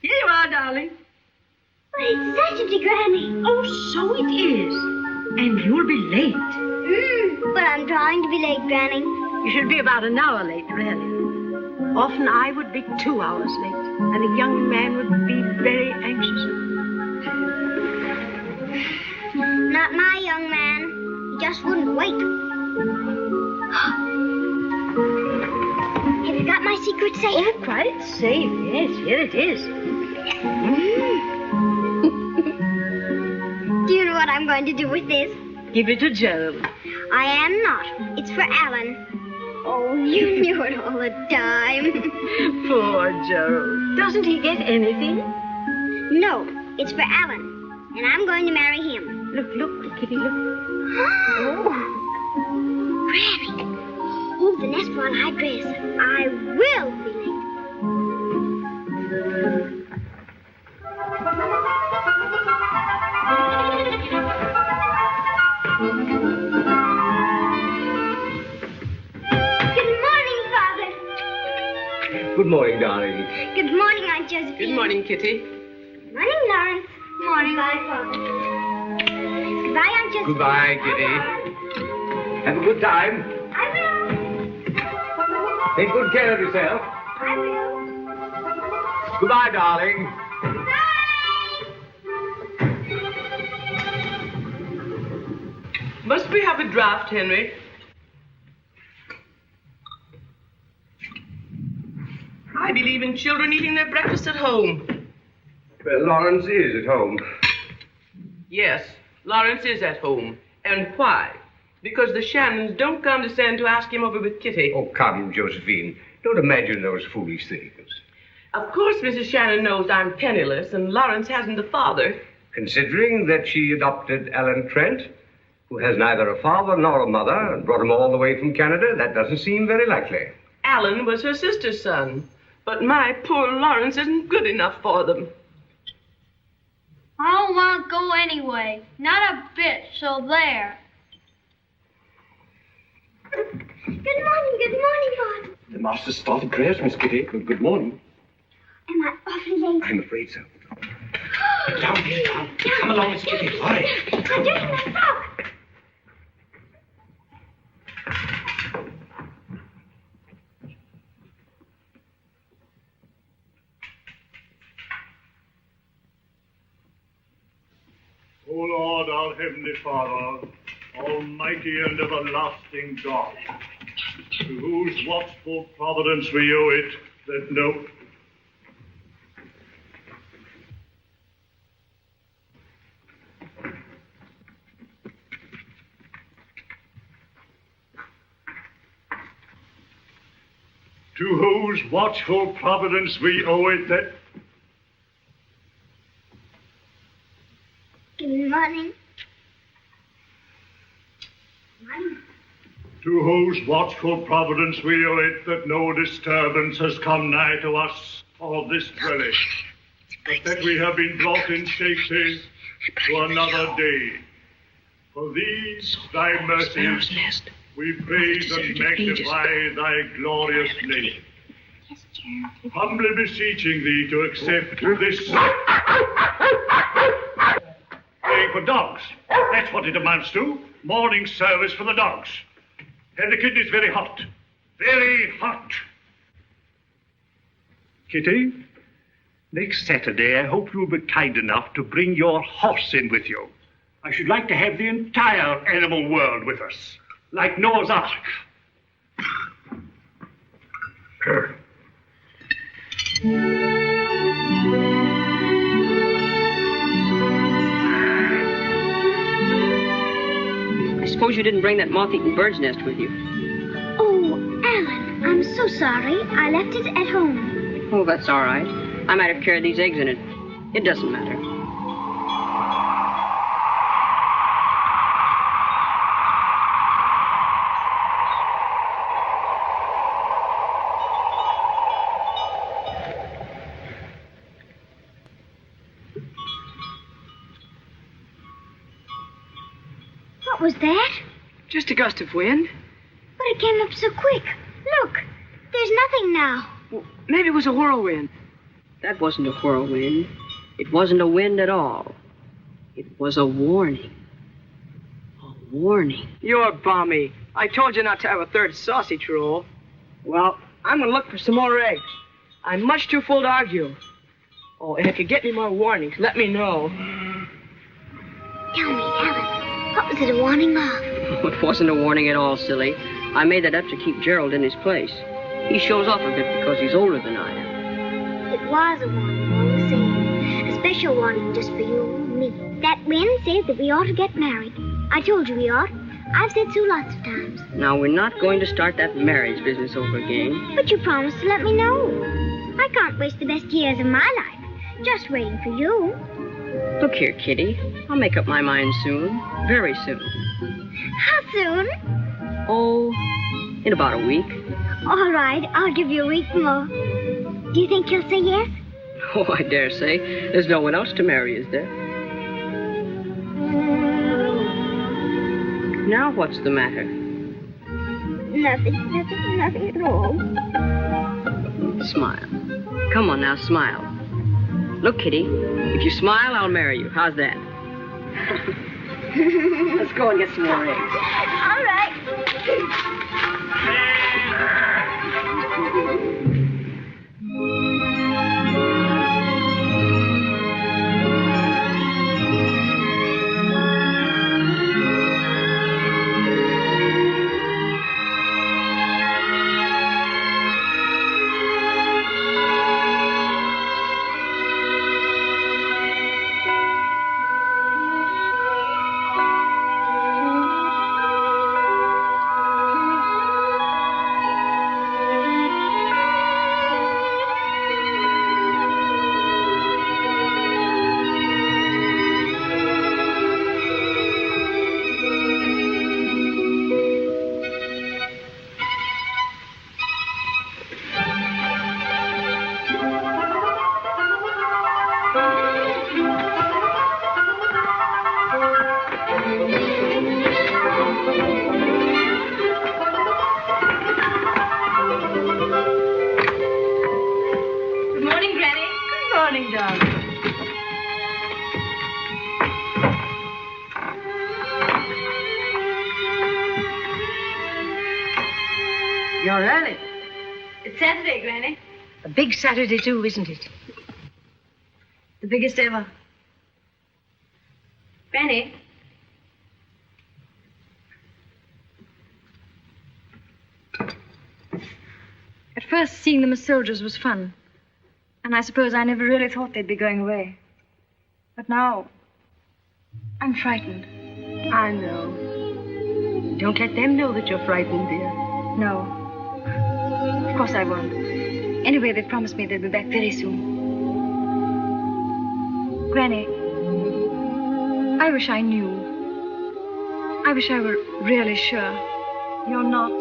Here you are, darling. But it's Saturday, Granny. Oh, so it is. And you'll be late. But I'm trying to be late, Granny. You should be about an hour late, really. Often I would be 2 hours late, and a young man would be very anxious. Not my young man. He just wouldn't wait. Have you got my secret safe? Oh, quite safe. Yes, here it is. Do you know what I'm going to do with this? Give it to Gerald. I am not. It's for Alan. Oh, you knew it all the time. Poor Gerald. Doesn't he get anything? No, it's for Alan. And I'm going to marry him. Look, Kitty, look. Oh. Granny, move the nest for a night dress. I will be late. Good morning, darling. Good morning, Aunt Josephine. Good morning, Kitty. Good morning, Lawrence. Good morning. Goodbye, Father. Goodbye, Aunt Josephine. Goodbye, Kitty. Have a good time. I will. Take good care of yourself. I will. Goodbye, darling. Goodbye. Must we have a draft, Henry? I believe in children eating their breakfast at home. Well, Lawrence is at home. Yes, Lawrence is at home. And why? Because the Shannons don't condescend to ask him over with Kitty. Oh, come, Josephine. Don't imagine those foolish things. Of course, Mrs. Shannon knows I'm penniless, and Lawrence hasn't a father. Considering that she adopted Alan Trent, who has neither a father nor a mother, and brought him all the way from Canada, that doesn't seem very likely. Alan was her sister's son. But my poor Lawrence isn't good enough for them. I don't want to go anyway. Not a bit, so there. Good morning, Father. The master started prayers, Miss Kitty. Good morning. Am I awfully late? I'm afraid so. Down here, down. Come along, Miss Kitty. Hurry. I'm doing my frock. O Lord, our Heavenly Father, Almighty and everlasting God, to whose watchful providence we owe it that no... To whose watchful providence we owe it that... Good morning. Morning. To whose watchful providence we owe it that no disturbance has come nigh to us or this dwelling, that we have been brought in safety to another day. For these thy mercies, we praise and magnify thy glorious name. Yes, Gerald. Humbly beseeching thee to accept this... Praying for dogs. That's what it amounts to. Morning service for the dogs. And the kidney's very hot. Very hot. Kitty, next Saturday I hope you'll be kind enough to bring your horse in with you. I should like to have the entire animal world with us, like Noah's Ark. I suppose you didn't bring that moth-eaten bird's nest with you. Oh, Alan, I'm so sorry. I left it at home. Oh, that's all right. I might have carried these eggs in it. It doesn't matter. What was that? Just a gust of wind. But it came up so quick. Look, there's nothing now. Well, maybe it was a whirlwind. That wasn't a whirlwind. It wasn't a wind at all. It was a warning. A warning. You're balmy. I told you not to have a third sausage roll. Well, I'm going to look for some more eggs. I'm much too full to argue. Oh, and if you get any more warnings, let me know. Tell me, Alan, what was it a warning of? It wasn't a warning at all, silly. I made that up to keep Gerald in his place. He shows off a bit because he's older than I am. It was a warning all the same. A special warning just for you and me. That wind says that we ought to get married. I told you we ought. I've said so lots of times. Now, we're not going to start that marriage business over again. But you promised to let me know. I can't waste the best years of my life just waiting for you. Look here, Kitty. I'll make up my mind soon. Very soon. How soon? Oh, in about a week. All right, I'll give you a week more. Do you think he'll say yes? Oh, I dare say. There's no one else to marry, is there? Now what's the matter? Nothing at all. Smile. Come on now, smile. Look, Kitty, if you smile, I'll marry you. How's that? Let's go and get some more eggs. All right. You're early. It's Saturday, Granny. A big Saturday, too, isn't it? The biggest ever. Granny. At first, seeing them as soldiers was fun. And I suppose I never really thought they'd be going away. But now, I'm frightened. I know. Don't let them know that you're frightened, dear. No. Of course I won't. Anyway, they promised me they'll be back very soon. Granny, I wish I knew. I wish I were really sure. You're not.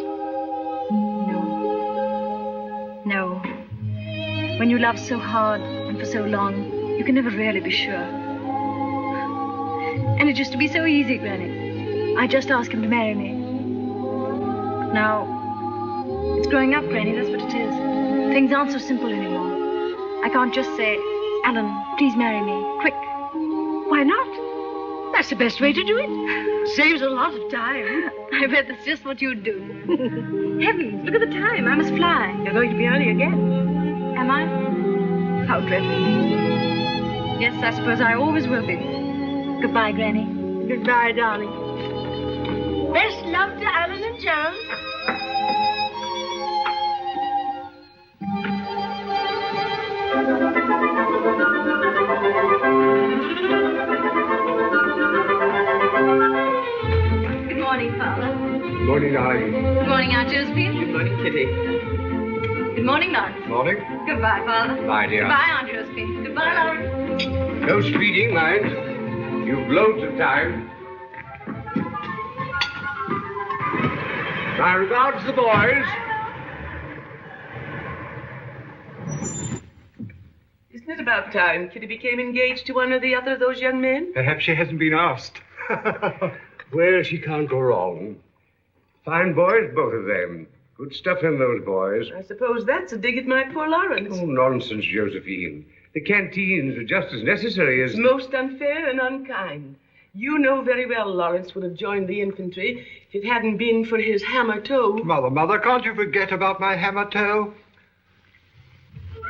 No. When you love so hard and for so long, you can never really be sure. And it used to be so easy, Granny. I just ask him to marry me. Now, it's growing up, Granny, that's what it is. Things aren't so simple anymore. I can't just say, Alan, please marry me, quick. Why not? That's the best way to do it. Saves a lot of time. I bet that's just what you'd do. Heavens, look at the time. I must fly. You're going to be early again. Am I? How dreadful. Yes, I suppose I always will be. Goodbye, Granny. Goodbye, darling. Best love to Alan and Gerald. Good morning, Father. Morning, darling. Good morning, Aunt Josephine. Good morning, Kitty. Good morning, Lawrence. Morning. Goodbye, Father. Bye, dear. Goodbye, Aunt Josephine. Goodbye, Lawrence. No speeding, mind. You've loads of time. My regards to the boys. Isn't it about time Kitty became engaged to one or the other of those young men? Perhaps she hasn't been asked. Well, she can't go wrong. Fine boys, both of them. Good stuff in those boys. I suppose that's a dig at my poor Lawrence. Oh, nonsense, Josephine. The canteens are just as necessary as... It's most unfair and unkind. You know very well Lawrence would have joined the infantry if it hadn't been for his hammer toe. Mother, can't you forget about my hammer toe?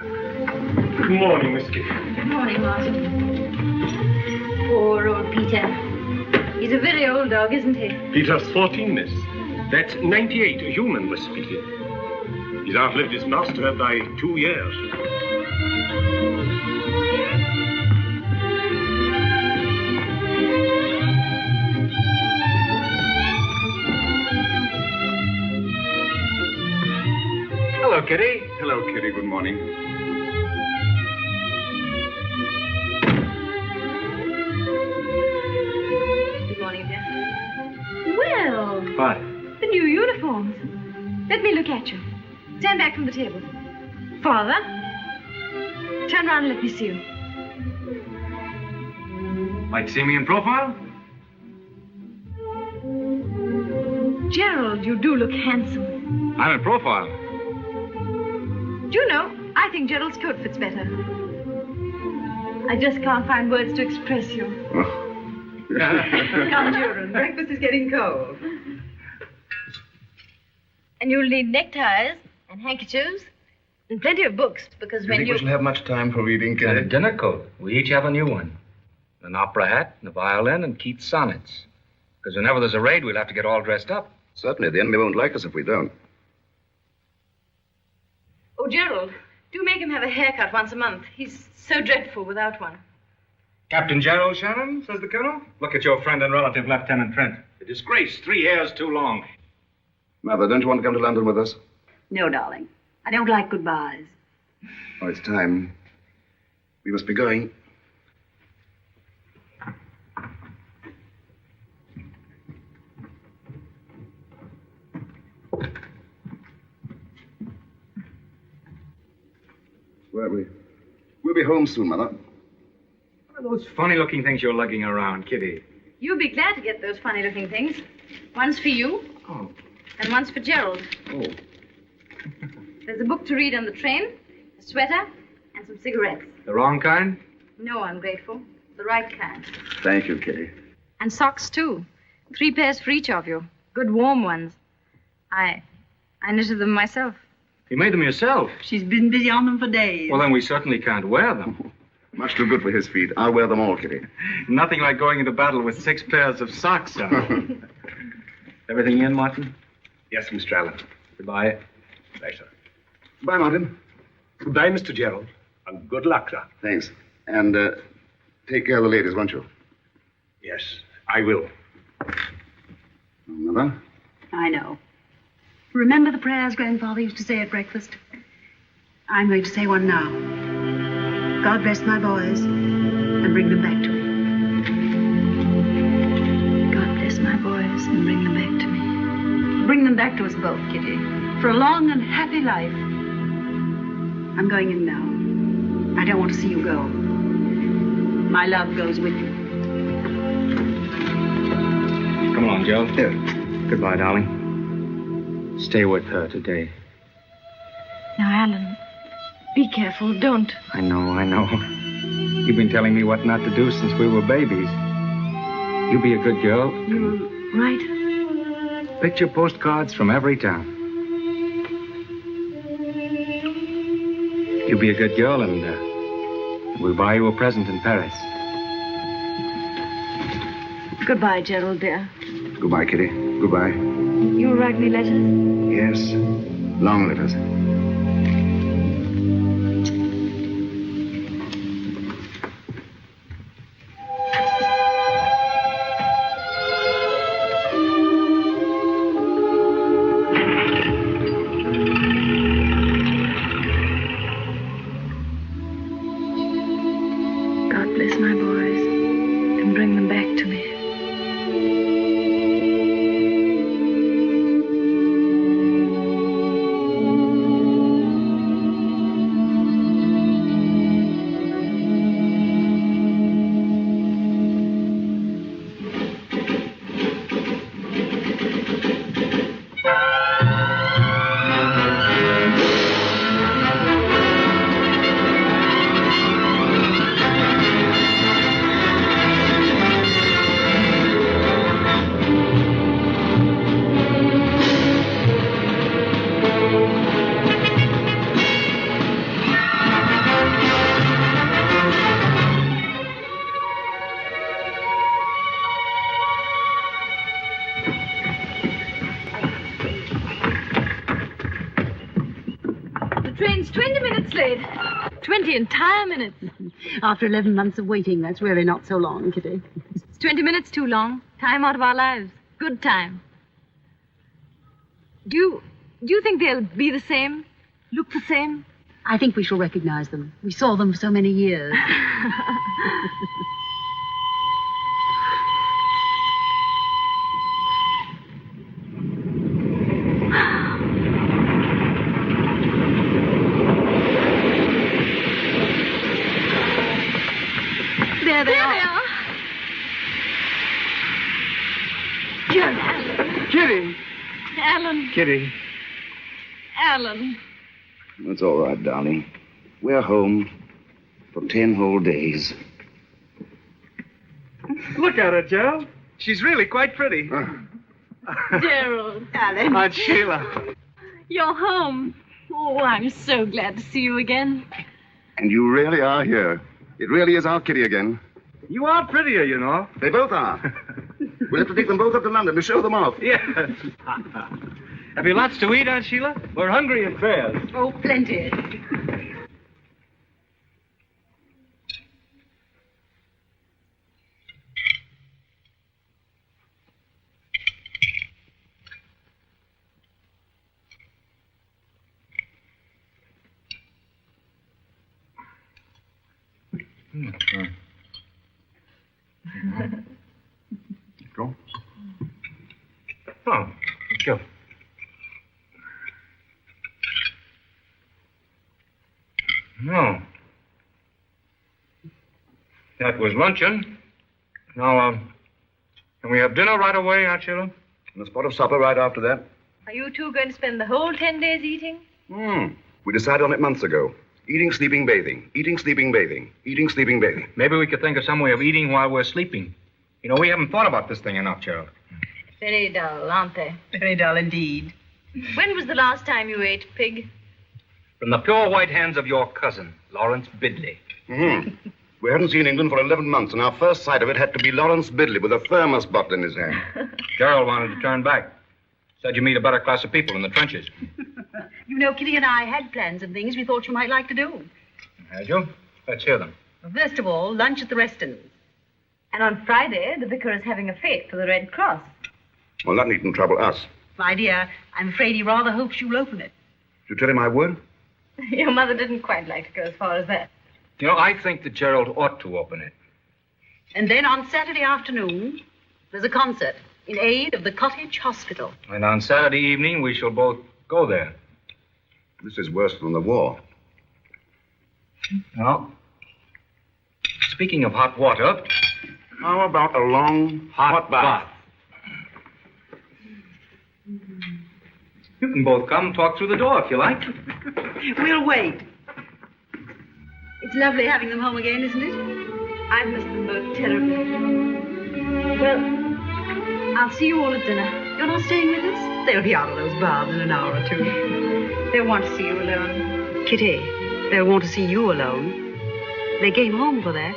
Good morning, Miss Kitty. Good morning, Martin. Poor old Peter. He's a very old dog, isn't he? Peter's 14, miss. That's 98, a human was speaking. He's outlived his master by 2 years. Hello, Kitty. Hello, Kitty. Good morning. Good morning, dear. Well, What? the new uniforms. Let me look at you. Stand back from the table. Father, turn around and let me see you. Like to see me in profile? Gerald, you do look handsome. I'm in profile. Do you know, I think Gerald's coat fits better. I just can't find words to express you. Come, children. Breakfast is getting cold. And you'll need neckties and handkerchiefs and plenty of books, because when you... we shall have much time for reading, Kitty? And a dinner coat. We each have a new one. An opera hat, and a violin, and Keats' sonnets. Because whenever there's a raid, we'll have to get all dressed up. Certainly. The enemy won't like us if we don't. Oh, Gerald, do make him have a haircut once a month. He's so dreadful without one. Captain Gerald Shannon, says the colonel. Look at your friend and relative, Lieutenant Trent. A disgrace. 3 hairs too long. Mother, don't you want to come to London with us? No, darling. I don't like goodbyes. Oh, it's time. We must be going. We'll be home soon, Mother. What are those funny-looking things you're lugging around, Kitty? You'll be glad to get those funny-looking things. One's for you. Oh. And one's for Gerald. Oh. There's a book to read on the train, a sweater, and some cigarettes. The wrong kind? No, I'm grateful. The right kind. Thank you, Kitty. And socks, too. 3 pairs for each of you. Good warm ones. I knitted them myself. You made them yourself? She's been busy on them for days. Well, then we certainly can't wear them. Much too good for his feet. I'll wear them all, Kitty. Nothing like going into battle with 6 pairs of socks on. Everything in, Martin? Yes, Mr. Allen. Goodbye. Bye, sir. Bye, Martin. Goodbye, Mr. Gerald. And good luck, sir. Thanks. And take care of the ladies, won't you? Yes, I will. Mother? I know. Remember the prayers Grandfather used to say at breakfast? I'm going to say one now. God bless my boys and bring them back to me. God bless my boys and bring them back to me. Bring them back to us both, Kitty, for a long and happy life. I'm going in now. I don't want to see you go. My love goes with you. Come along, Joe. Here. Goodbye, darling. Stay with her today. Now, Alan, be careful. Don't. I know. You've been telling me what not to do since we were babies. You be a good girl. You're right. Picture postcards from every town. You be a good girl, and we'll buy you a present in Paris. Goodbye, Gerald, dear. Goodbye, Kitty. Goodbye. You'll write me letters? Yes. Long letters. God bless my boys and bring them back to me. Train's 20 minutes late. 20 entire minutes. After 11 months of waiting, that's really not so long, Kitty. It's 20 minutes too long. Time out of our lives. Good time. Do you think they'll be the same? Look the same? I think we shall recognize them. We saw them for so many years. There they are. Kitty! Alan. Kitty. Alan. It's all right, darling. We're home for 10 whole days. Look at her, Gerald. She's really quite pretty. Gerald. Alan. Aunt Sheila. You're home. Oh, I'm so glad to see you again. And you really are here. It really is our Kitty again. You are prettier, you know. They both are. We'll have to take them both up to London to show them off. Yes. Have you lots to eat, Aunt Sheila? We're hungry at fairs. Oh, plenty. Go. Oh, thank you. No. That was luncheon. Now, can we have dinner right away, Aunt Sheila? And a spot of supper right after that. Are you two going to spend the whole 10 days eating? We decided on it months ago. Eating, sleeping, bathing. Eating, sleeping, bathing. Eating, sleeping, bathing. Maybe we could think of some way of eating while we're sleeping. You know, we haven't thought about this thing enough, Gerald. Very dull, aren't they? Very dull indeed. When was the last time you ate pig? From the pure white hands of your cousin, Lawrence Bidley. We hadn't seen England for 11 months, and our first sight of it had to be Lawrence Bidley with a thermos bottle in his hand. Gerald wanted to turn back. Said you meet a better class of people in the trenches. You know, Kitty and I had plans and things we thought you might like to do. Had you? Let's hear them. First of all, lunch at the Restons. And on Friday, the vicar is having a fete for the Red Cross. Well, that needn't trouble us. My dear, I'm afraid he rather hopes you'll open it. Did you tell him I would? Your mother didn't quite like to go as far as that. You know, I think that Gerald ought to open it. And then on Saturday afternoon, there's a concert in aid of the Cottage Hospital. And on Saturday evening, we shall both go there. This is worse than the war. Now, speaking of hot water... How about a long, hot bath? You can both come and talk through the door if you like. We'll wait. It's lovely having them home again, isn't it? I've missed them both terribly. Well, I'll see you all at dinner. You're not staying with us? They'll be out of those baths in an hour or two. They'll want to see you alone. Kitty, they'll want to see you alone. They came home for that.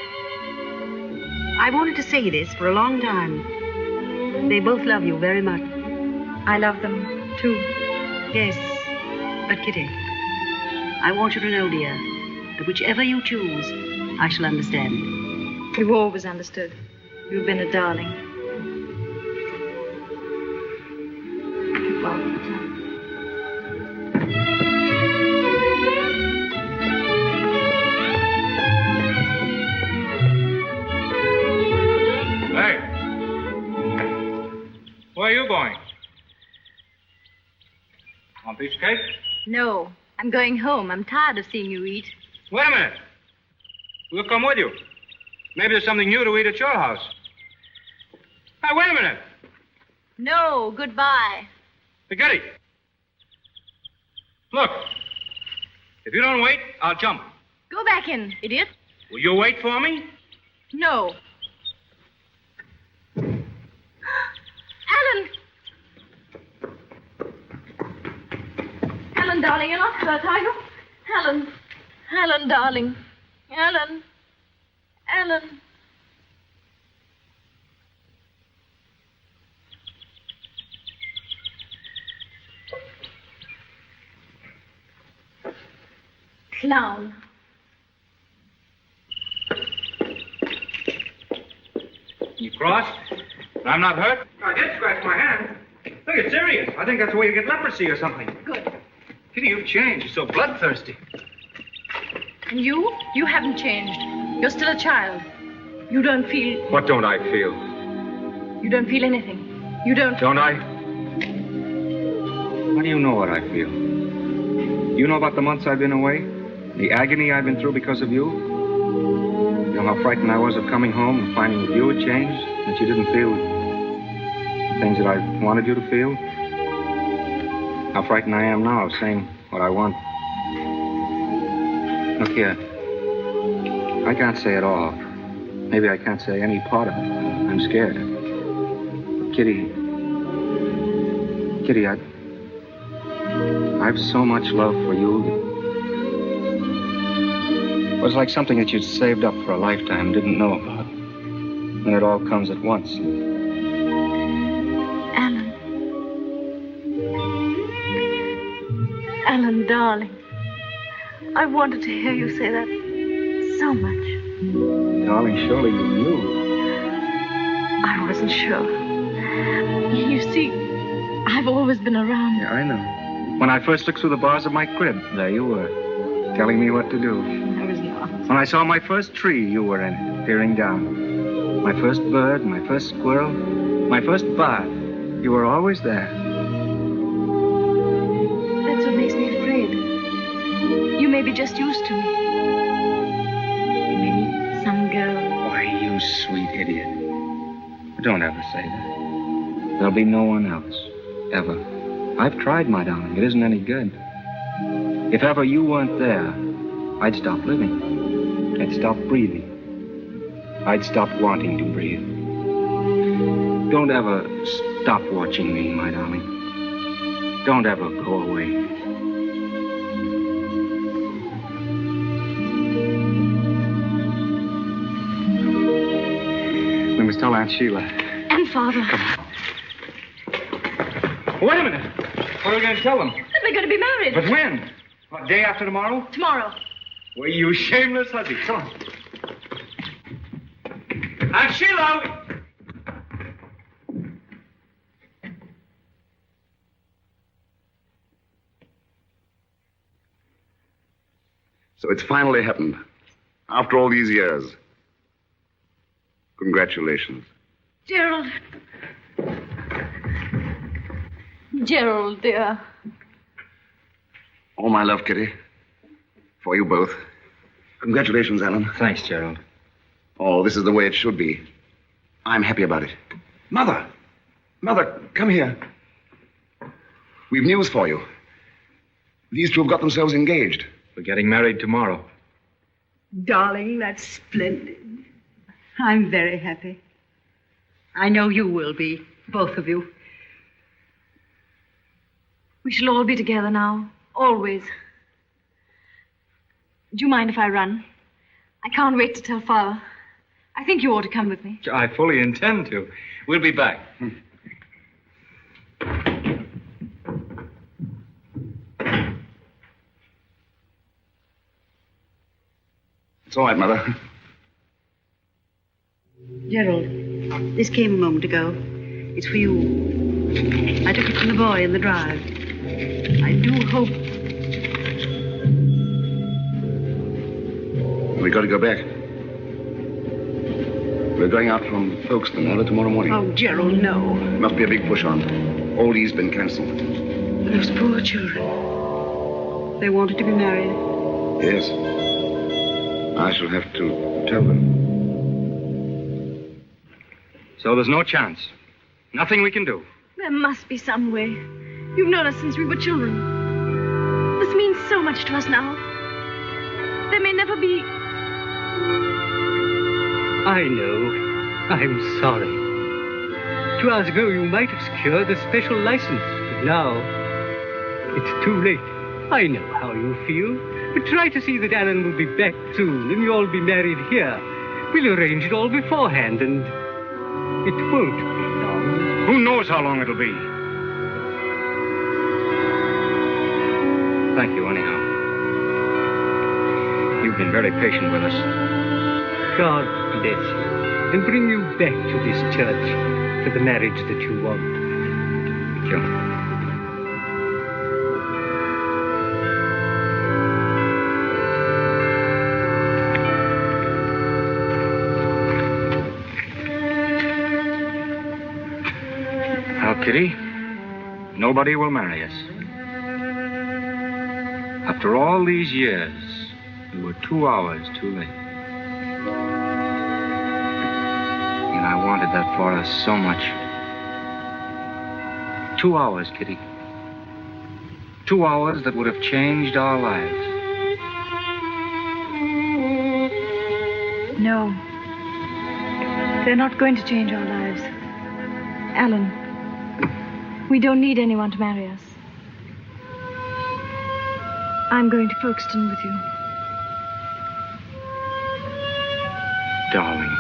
I wanted to say this for a long time. They both love you very much. I love them, too. Yes, but Kitty, I want you to know, dear, that whichever you choose, I shall understand. You've always understood. You've been a darling. Hey. Where are you going? Want a piece of cake? No, I'm going home. I'm tired of seeing you eat. Wait a minute. We'll come with you. Maybe there's something new to eat at your house. Hey, wait a minute. No, goodbye. Forget it. Look. If you don't wait, I'll jump. Go back in, idiot. Will you wait for me? No. Alan! Alan, darling, you're not hurt, are you? Alan. Alan, darling. Alan. Alan. Clown. You crossed? I'm not hurt? I did scratch my hand. Look, it's serious. I think that's the way you get leprosy or something. Good. Kitty, you've changed. You're so bloodthirsty. And you? You haven't changed. You're still a child. You don't feel... What don't I feel? You don't feel anything. You don't... Don't I? How do you know what I feel? You know about the months I've been away? The agony I've been through because of you? You know how frightened I was of coming home and finding that you had changed? That you didn't feel the things that I wanted you to feel? How frightened I am now of saying what I want. Look here. I can't say it all. Maybe I can't say any part of it. I'm scared. But Kitty, I've so much love for you. It was like something that you'd saved up for a lifetime and didn't know about. And it all comes at once. Alan. Alan, darling. I wanted to hear you say that so much. Darling, surely you knew. I wasn't sure. You see, I've always been around. Yeah, I know. When I first looked through the bars of my crib, there you were, telling me what to do. I was not. When I saw my first tree, you were in it, peering down. My first bird, my first squirrel, my first bath, you were always there. That's what makes me afraid. You may be just used to me. Maybe some girl. Why, you sweet idiot. Don't ever say that. There'll be no one else. Ever. I've tried, my darling. It isn't any good. If ever you weren't there, I'd stop living. I'd stop breathing. I'd stop wanting to breathe. Don't ever stop watching me, my darling. Don't ever go away. We must tell Aunt Sheila. And Father. Come on. Wait a minute. What are we going to tell them? That we're going to be married. But when? What, day after tomorrow? Tomorrow. Well, you shameless hussy. Come on. Aunt Sheila! So it's finally happened. After all these years. Congratulations. Gerald. Gerald, dear. All my love, Kitty. For you both. Congratulations, Alan. Thanks, Gerald. Oh, this is the way it should be. I'm happy about it. Mother! Mother, come here. We've news for you. These two have got themselves engaged. We're getting married tomorrow. Darling, that's splendid. I'm very happy. I know you will be, both of you. We shall all be together now. Always. Do you mind if I run? I can't wait to tell Father. I think you ought to come with me. I fully intend to. We'll be back. It's all right, Mother. Gerald, this came a moment ago. It's for you. I took it from the boy in the drive. I do hope... We got to go back. We're going out from Folkestone early tomorrow morning. Oh, Gerald, no. Must be a big push on. All E's been cancelled. Those poor children. They wanted to be married. Yes. I shall have to tell them. So there's no chance. Nothing we can do. There must be some way. You've known us since we were children. This means so much to us now. There may never be... I know. I'm sorry. 2 hours ago, you might have secured a special license, but now it's too late. I know how you feel, but try to see that Alan will be back soon, and you'll be married here. We'll arrange it all beforehand, and it won't be long. Who knows how long it'll be? Thank you, anyhow. You've been very patient with us. God bless you and bring you back to this church for the marriage that you want. Thank you. Now, Kitty, nobody will marry us. After all these years, we were 2 hours too late. And I wanted that for us so much. 2 hours, Kitty. 2 hours that would have changed our lives. No. They're not going to change our lives. Alan, we don't need anyone to marry us. I'm going to Folkestone with you. Darling.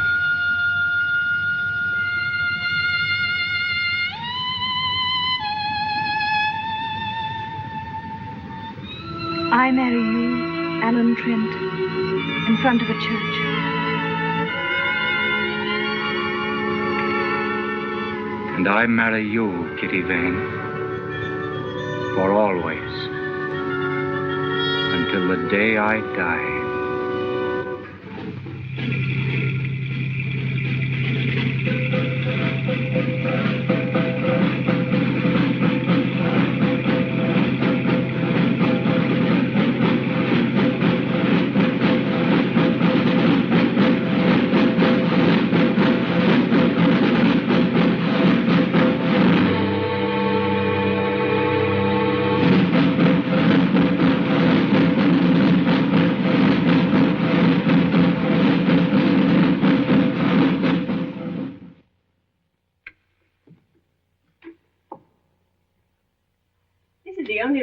I marry you, Alan Trent, in front of a church. And I marry you, Kitty Vane, for always, until the day I die.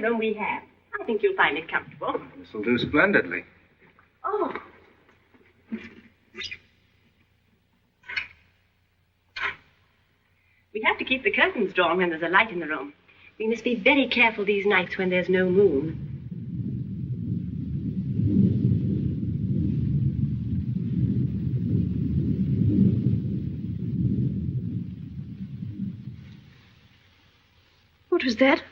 Room we have. I think you'll find it comfortable. This will do splendidly. Oh. We have to keep the curtains drawn when there's a light in the room. We must be very careful these nights when there's no moon. What was that?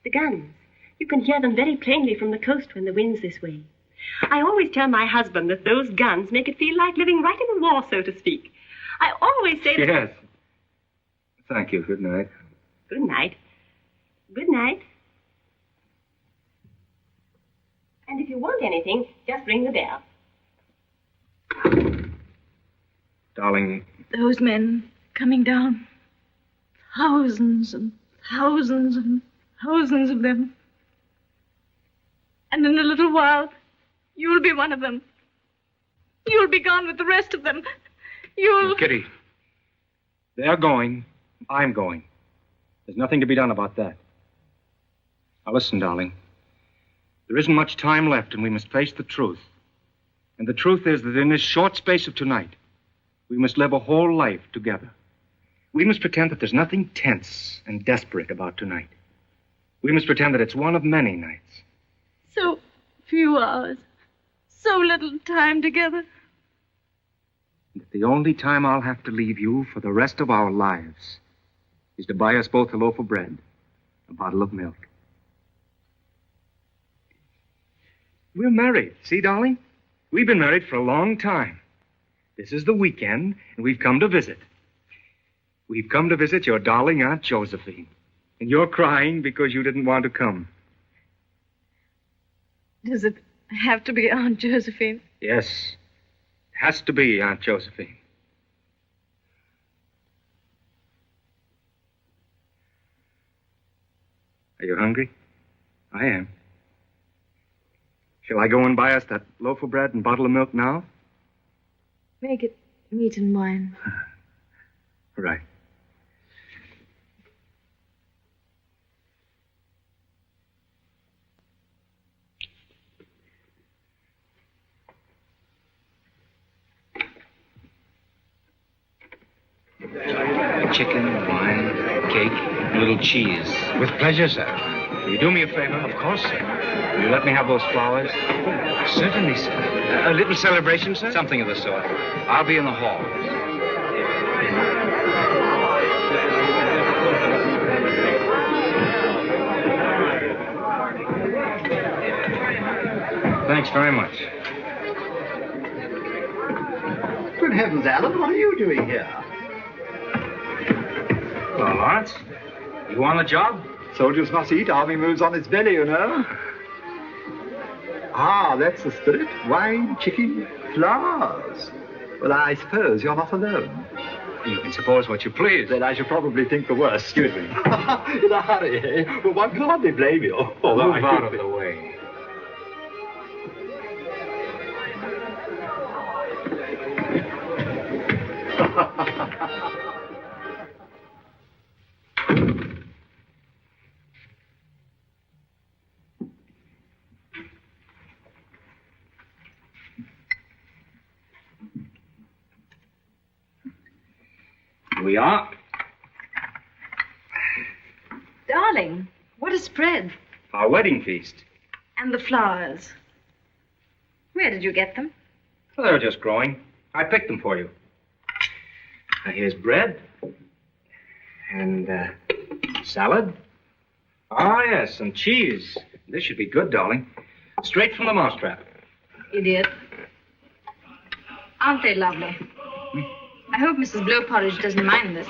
The guns. You can hear them very plainly from the coast when the wind's this way. I always tell my husband that those guns make it feel like living right in the war, so to speak. I always say that... Yes. Thank you. Good night. Good night. Good night. And if you want anything, just ring the bell. Darling... Those men coming down. Thousands and thousands and thousands of them. And in a little while, you'll be one of them. You'll be gone with the rest of them. You'll... Oh, Kitty, they're going. I'm going. There's nothing to be done about that. Now listen, darling. There isn't much time left, and we must face the truth. And the truth is that in this short space of tonight, we must live a whole life together. We must pretend that there's nothing tense and desperate about tonight. We must pretend that it's one of many nights. So few hours. So little time together. And that the only time I'll have to leave you for the rest of our lives is to buy us both a loaf of bread, a bottle of milk. We're married, see, darling? We've been married for a long time. This is the weekend, and we've come to visit. We've come to visit your darling Aunt Josephine. And you're crying because you didn't want to come. Does it have to be Aunt Josephine? Yes. It has to be Aunt Josephine. Are you hungry? I am. Shall I go and buy us that loaf of bread and bottle of milk now? Make it meat and wine. Right. Chicken, wine, cake, a little cheese. With pleasure, sir. Will you do me a favor? Of course, sir. Will you let me have those flowers? Certainly, sir. A little celebration, sir? Something of the sort. I'll be in the hall. Thanks very much. Good heavens, Alan, what are you doing here? Well, Lawrence, you on the job? Soldiers must eat, army moves on its belly, you know. Ah, that's the spirit. Wine, chicken, flowers. Well, I suppose you're not alone. You can suppose what you please. Then I should probably think the worst. Excuse me. In a hurry, eh? Well, one can hardly blame you. Move out of the way. Here we are. Darling, what a spread. Our wedding feast. And the flowers. Where did you get them? Well, they were just growing. I picked them for you. Now, here's bread. And, salad. Ah, yes, and cheese. This should be good, darling. Straight from the mousetrap. Idiot. Aren't they lovely? I hope Mrs. Blowporridge doesn't mind this.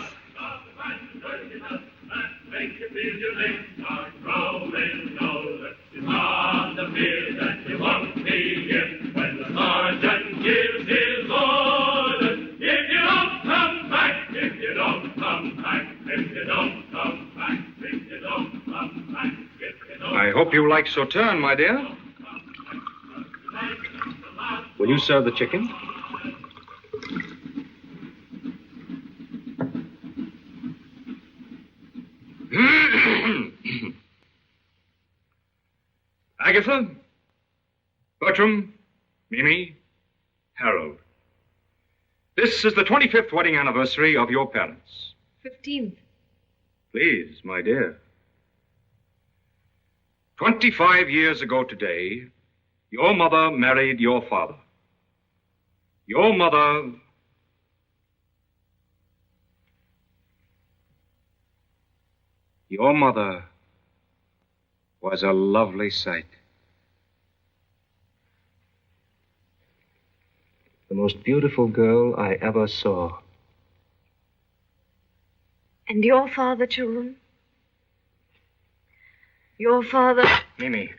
I hope you like Sauterne, my dear. Will you serve the chicken? Agatha, Bertram, Mimi, Harold. This is the 25th wedding anniversary of your parents. 15th. Please, my dear. 25 years ago today, your mother married your father. Your mother... Your mother was a lovely sight. The most beautiful girl I ever saw. And your father, children? Your father... Mimi.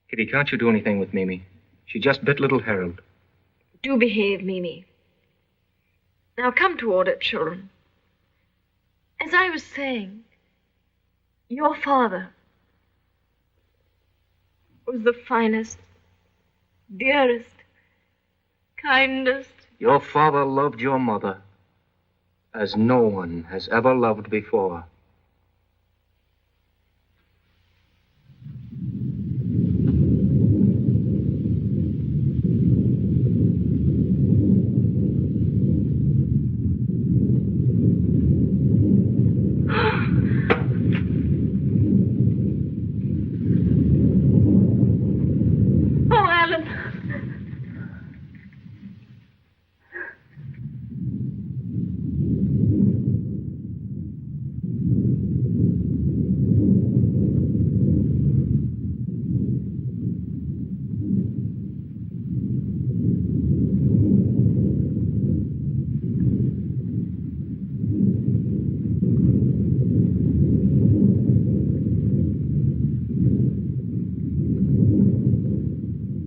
Kitty, can't you do anything with Mimi? She just bit little Harold. Do behave, Mimi. Now come to order, children. As I was saying, your father was the finest, dearest, kindest. Your father loved your mother as no one has ever loved before.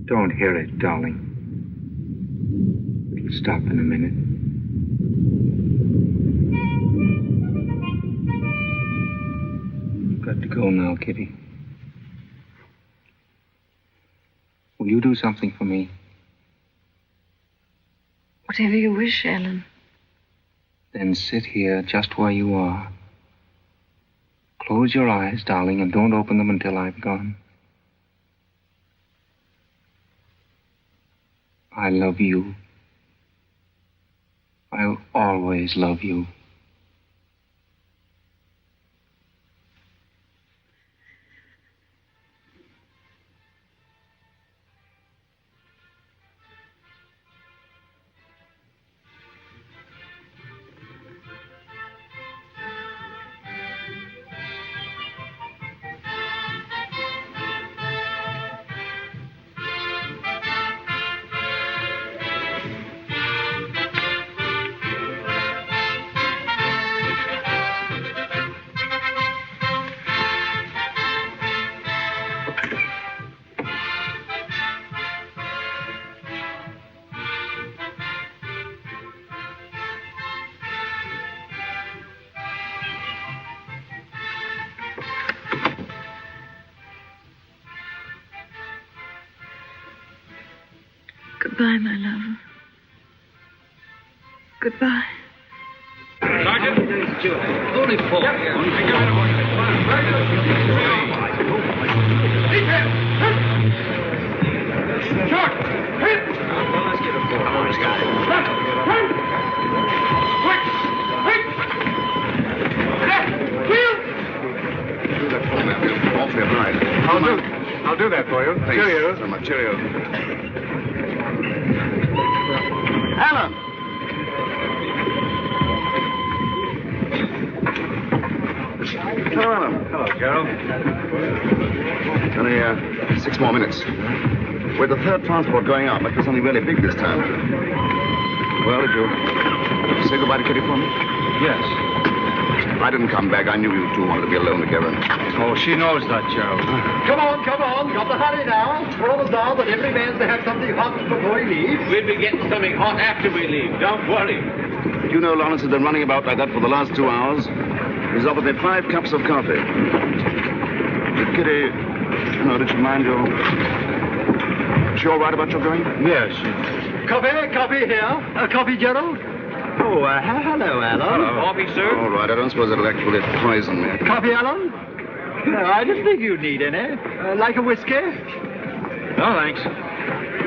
Don't hear it, darling. It'll stop in a minute. I've got to go now, Kitty. Will you do something for me? Whatever you wish, Ellen. Then sit here just where you are. Close your eyes, darling, and don't open them until I've gone. I love you. I'll always love you. Goodbye, my love. Goodbye. Sergeant? Only four. Short! Let's get a four. Awfully obliged. I'll do that for you. Thanks Cheerio. so much. Cheerio. Alan! Hello, Alan. Hello, Gerald. Only 6 more minutes. With the third transport going out, like there's something really big this time. Well, did you say goodbye to Kitty for me? Yes. I didn't come back. I knew you two wanted to be alone together. Oh, she knows that, Gerald. Come on. Got to hurry now. Promise now that every man's to have something hot before he leaves. We'll be getting something hot after we leave. Don't worry. Do you know Lawrence has been running about like that for the last 2 hours? He's offered me 5 cups of coffee. Did Kitty... did she mind your... Is she all right about your going? Yes. Coffee here. Coffee, Gerald? Oh, hello, Alan. Hello. Coffee, sir? All right, I don't suppose it'll actually poison me. Coffee, Alan? No, I didn't think you'd need any. Like a whiskey? No, thanks.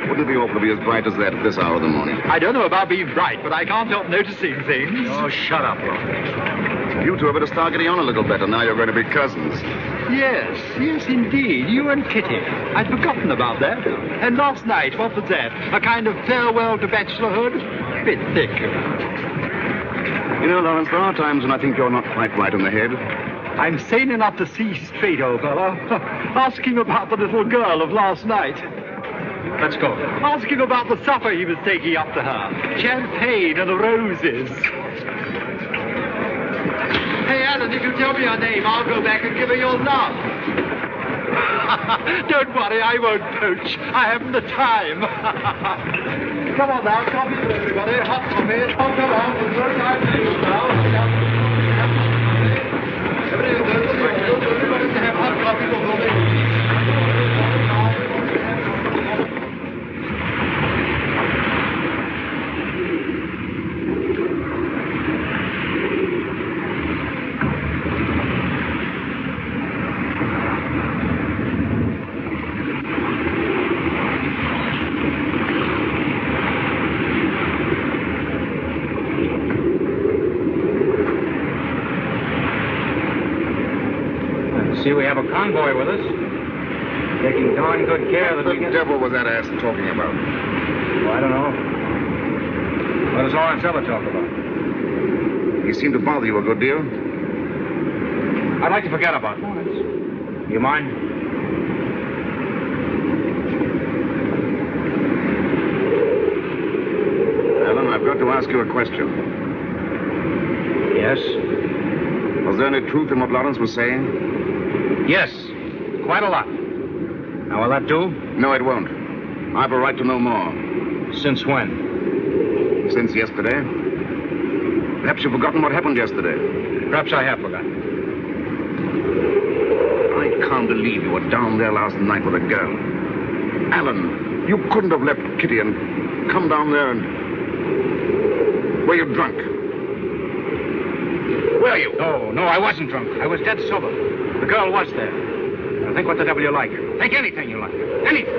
Wouldn't it be awful to be as bright as that at this hour of the morning? I don't know about being bright, but I can't help noticing things. Oh, shut up, Lawrence. You two are better start getting on a little better. Now you're going to be cousins. Yes, indeed. You and Kitty. I'd forgotten about that. And last night, what was that? A kind of farewell to bachelorhood? Bit thick. You know, Lawrence, there are times when I think you're not quite right in the head. I'm sane enough to see straight, old fellow. Ask him about the little girl of last night. Let's go. Ask him about the supper he was taking up to her. Champagne and roses. Hey, Alan, if you tell me her name, I'll go back and give her your love. Don't worry, I won't poach. I haven't the time. Come on now, coffee for everybody. Hot coffee. Come on, the first time to you now. Everybody to have hot coffee before they leave. See, we have a convoy with us. Taking darn good care that we What get... the devil was that ass talking about? Oh, I don't know. What does Lawrence ever talk about? He seemed to bother you a good deal. I'd like to forget about Lawrence. You mind? Alan, I've got to ask you a question. Yes? Was there any truth in what Lawrence was saying? Yes. Quite a lot. Now, will that do? No, it won't. I have a right to know more. Since when? Since yesterday. Perhaps you've forgotten what happened yesterday. Perhaps I have forgotten. I can't believe you were down there last night with a girl. Alan, you couldn't have left Kitty and come down there and... Were you drunk? Were you? No, I wasn't drunk. I was dead sober. The girl was there. Now, think what the devil you like. Think anything you like. Anything.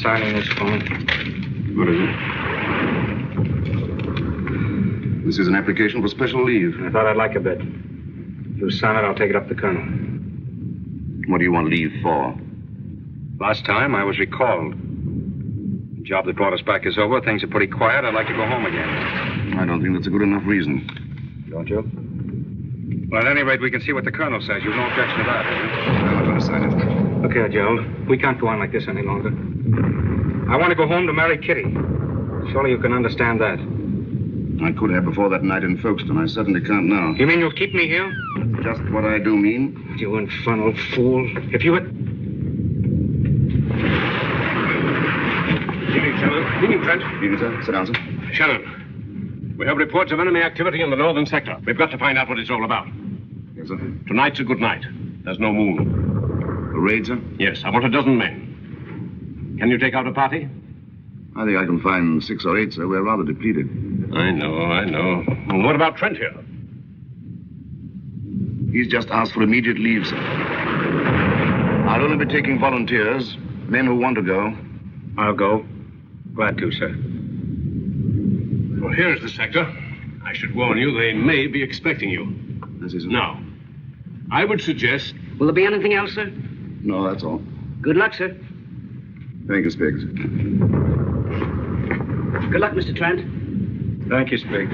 Signing this form. What is it? This is an application for special leave. I thought I'd like a bit. If you sign it, I'll take it up to the colonel. What do you want leave for? Last time, I was recalled. The job that brought us back is over. Things are pretty quiet. I'd like to go home again. I don't think that's a good enough reason. Don't you? Well, at any rate, we can see what the colonel says. You've no objection to that, have you? I'm not going to sign it. Look here, Gerald. We can't go on like this any longer. I want to go home to marry Kitty. Surely you can understand that. I could have before that night in Folkestone. I certainly can't now. You mean you'll keep me here? That's just what I do mean. You infernal fool. If you had... Evening, Shannon. Evening, Trent. Evening, sir. Sit down, sir. Shannon, we have reports of enemy activity in the northern sector. We've got to find out what it's all about. Yes, sir. Tonight's a good night. There's no moon. A raid, sir? Yes, I want a dozen men. Can you take out a party? I think I can find 6 or 8, sir. We're rather depleted. I know. And what about Trent here? He's just asked for immediate leave, sir. I'll only be taking volunteers, men who want to go. I'll go. Glad to, sir. Well, here's the sector. I should warn you, they may be expecting you. This is... Now, I would suggest... Will there be anything else, sir? No, that's all. Good luck, sir. Thank you, Spiggs. Good luck, Mr. Trent. Thank you, Spiggs.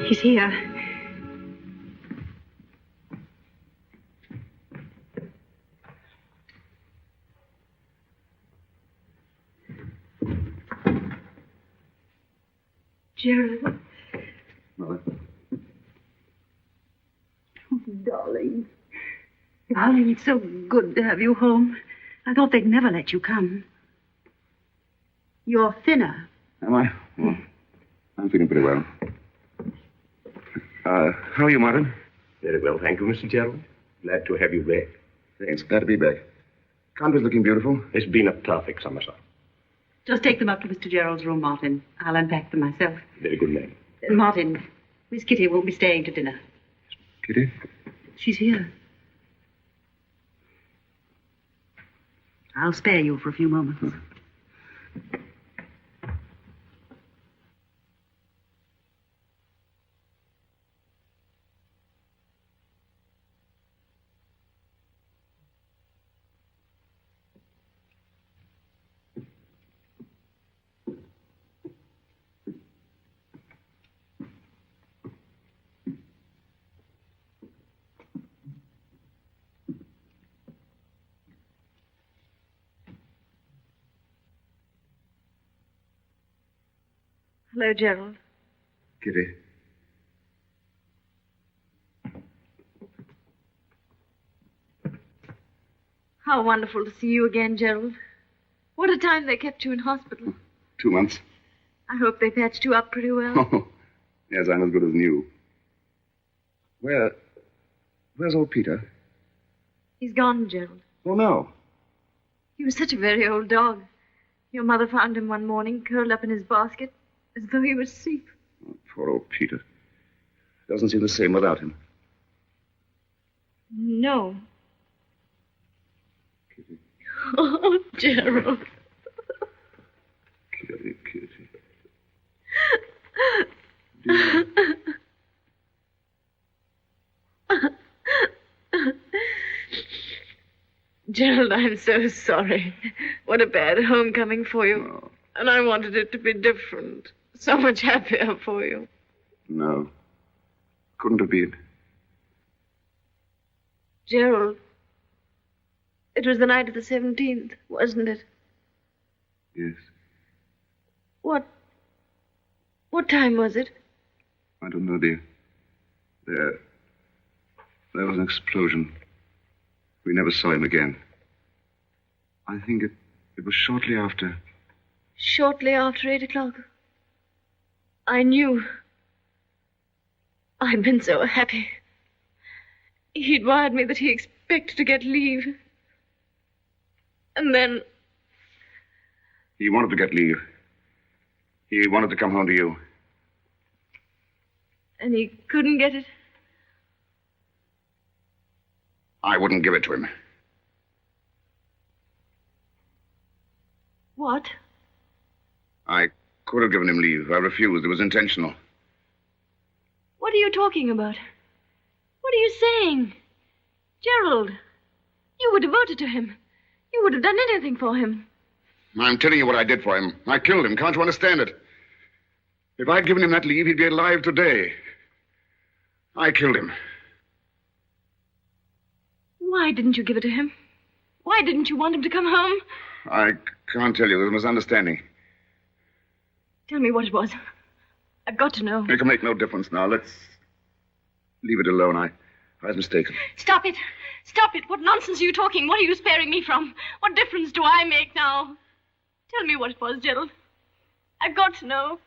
He's here. Gerald. Mother. Oh, darling. Darling, it's so good to have you home. I thought they'd never let you come. You're thinner. Am I? Well, I'm feeling pretty well. How are you, Martin? Very well, thank you, Mr. Gerald. Glad to have you back. Thanks. Glad to be back. Country's looking beautiful. It's been a perfect summer, sir. Just take them up to Mr. Gerald's room, Martin. I'll unpack them myself. Very good, ma'am. Martin, Miss Kitty will be staying to dinner. Kitty? She's here. I'll spare you for a few moments. Hello, Gerald. Kitty. How wonderful to see you again, Gerald. What a time they kept you in hospital. 2 months. I hope they patched you up pretty well. Oh, yes, I'm as good as new. Where's old Peter? He's gone, Gerald. Oh, no. He was such a very old dog. Your mother found him one morning, curled up in his basket, as though he was asleep. Oh, poor old Peter. Doesn't seem the same without him. No. Kitty. Oh, Gerald. Kitty. Gerald, I'm so sorry. What a bad homecoming for you. Oh. And I wanted it to be different. So much happier for you. No. Couldn't have been. Gerald, it was the night of the 17th, wasn't it? Yes. What time was it? I don't know, dear. There was an explosion. We never saw him again. I think it was shortly after. Shortly after 8 o'clock. I knew. I'd been so happy. He'd wired me that he expected to get leave. And then... He wanted to get leave. He wanted to come home to you. And he couldn't get it? I wouldn't give it to him. What? I could have given him leave. I refused. It was intentional. What are you talking about? What are you saying? Gerald, you were devoted to him. You would have done anything for him. I'm telling you what I did for him. I killed him. Can't you understand it? If I'd given him that leave, he'd be alive today. I killed him. Why didn't you give it to him? Why didn't you want him to come home? I can't tell you. There's a misunderstanding. Tell me what it was. I've got to know. It can make no difference now. Let's leave it alone. I was mistaken. Stop it. Stop it. What nonsense are you talking? What are you sparing me from? What difference do I make now? Tell me what it was, Gerald. I've got to know.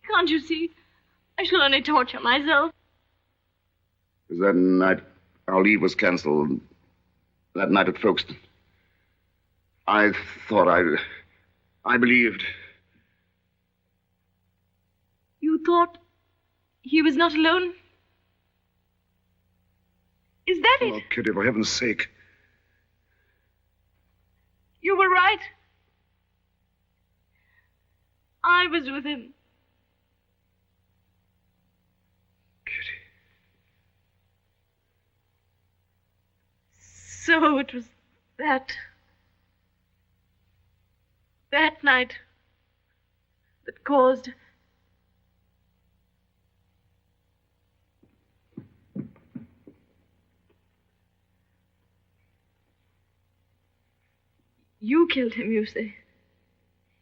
Can't you see? I shall only torture myself. It was that night our leave was cancelled. That night at Folkestone. I thought I believed. You thought he was not alone? Is that it? Oh, Kitty, for heaven's sake. You were right. I was with him. Kitty. So it was that night that caused... You killed him, you say?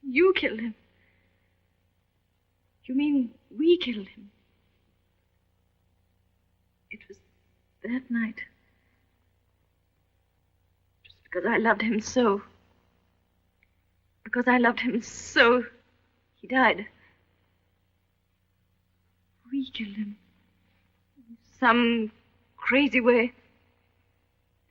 You killed him? You mean we killed him? It was that night. It was Because I loved him so. Because I loved him so, he died. We killed him. Some crazy way.